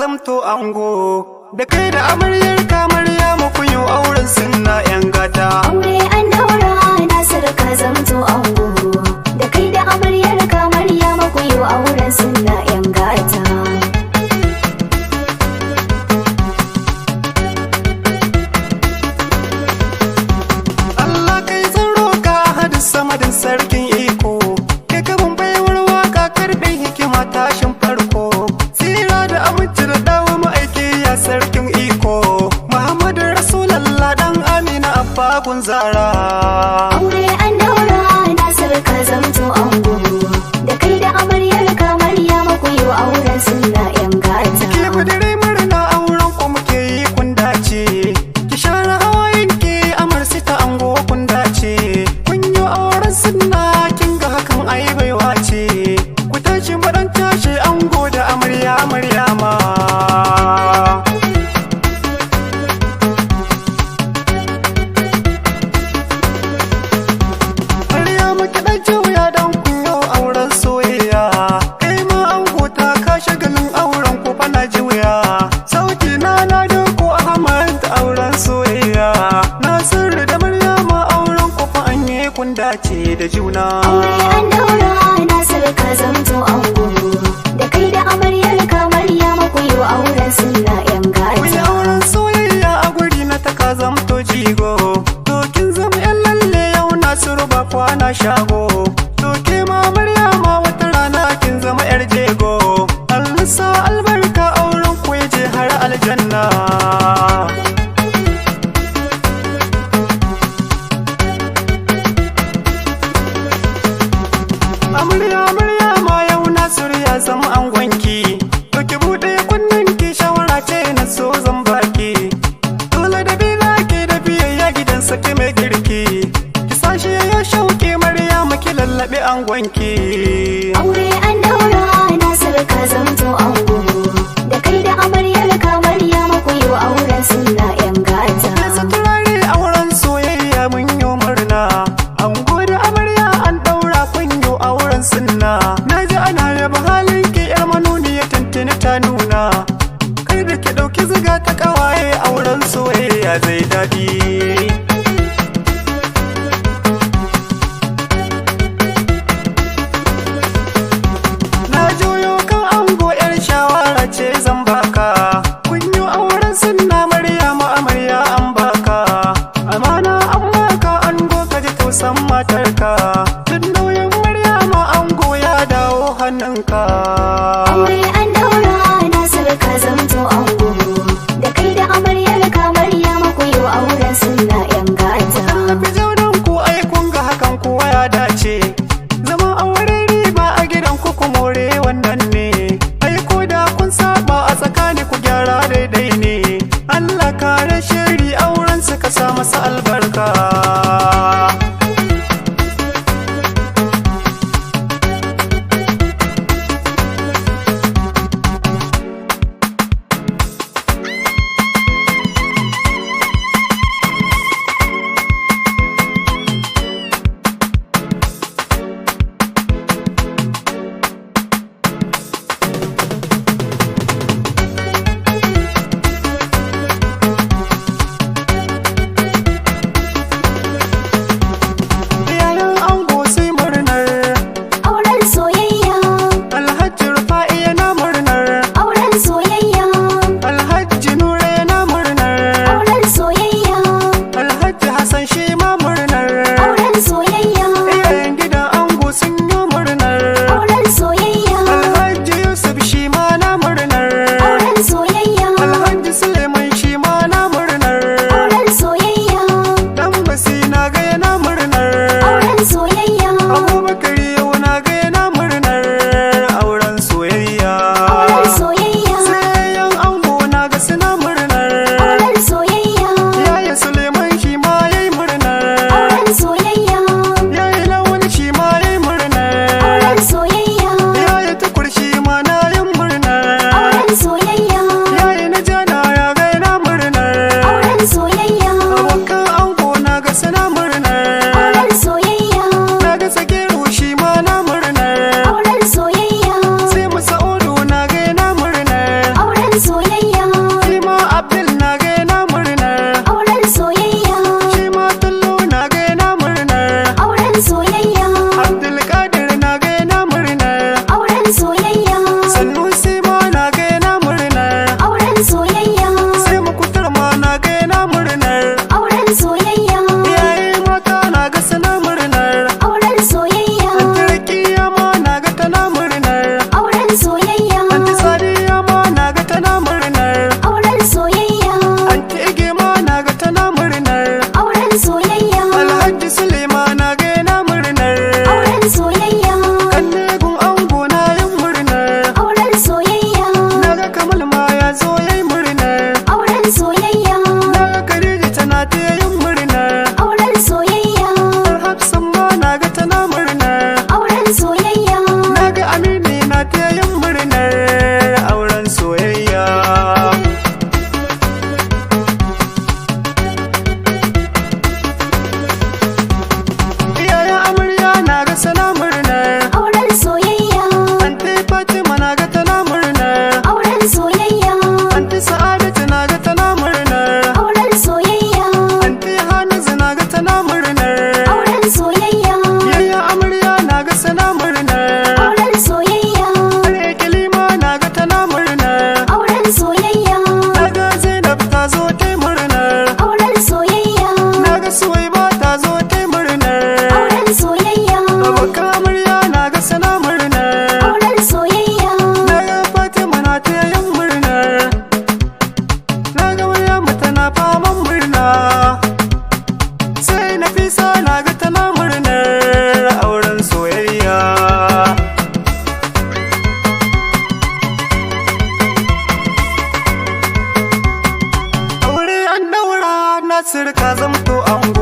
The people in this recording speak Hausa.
zamto ango da kai da amaryar kamarya muku yi auren sunna yan gata. Aure an daura Nasir ka zamto ango da kai da amaryar kamarya muku yi auren sunna yan gata. Allah kai zan roka hadis samadin sarkin iko kai kabin baiwar waka karɓin hikima tashin farko tsira da aminci da dawo ma'aiki ya sarkin iko Muhammadu Rasulallah dan Amina abbagun zara. Aure an daura Nasir ka zamto ango da kai da amaryar kamarya muku yi auren sunna yan gata. Ke budure murna auren ku muke yi kun dace ki share hawayen ki amarsi ta ango kun dace kun yi auren sunna kin ga hakan ai baiwa ce ku tashi mu dan tashi ango da amarya Maryama. Maryama ki dan juya dan kun yi auren soyayya kai ma ango ta ka shagalin auren ku fa na juya sauti na doko Ahmad auren soyayya Nasiru da Maryama auren ku fa an yi kun dace da juna. Aure an daura Nasir ka zamto ango da kai da amaryar kamarya muku yi auren sunna yan Kun yi gata. auren soyayya a guri na ta ka zamto jigo to kin zama yan lalle yau Nasiru ba kwana shago to ke ma Maryama wata rana kin zama yar jego Allah sa albarka auren ku ya je har aljanna. Maryama yau Nasiru ya zama angonki to ki bude kunnen ki shawara ce na so zan baki dole da bila ke da biyayya gidan sake mai girki ki sashi ya shauke Maryama ki lallabe angonki. Aure an daura Nasir ka zamto ango da kai da amaryar kamarya muku yi auren sunna yan gata. Nasa turare auren soyayya mun yi murna ango da amarya an daura kun yi auren sunna na ji ana yaba halin ki yar manuni ya tantini ta nuna kar da ki dauki ziga ta kawaye auren soyayya zai daɗi. Na juyo kan ango yar shawara ce zan baka kun yi auren sunna Maryama amarya an baka amana an baka ango ka ji tausan matarka duk nauyin Maryama ango ya dawo hannunka. Aure an daura Nasir ka zamto ango da kai da amaryar kamarya muku yi auren sunna yan gata. Tallafi jaunan ku ai kun ga hakan kuwa ya dace zama aure riba a gidan ku ku more wannan ne ai ko da kun saba a tsakani ku gyara daidai ne Allah kare shiri auren su ka sa masa albarka. gaisa na ga tana murnar auren soyayya. Aure an daura Nasir ka zamto ango.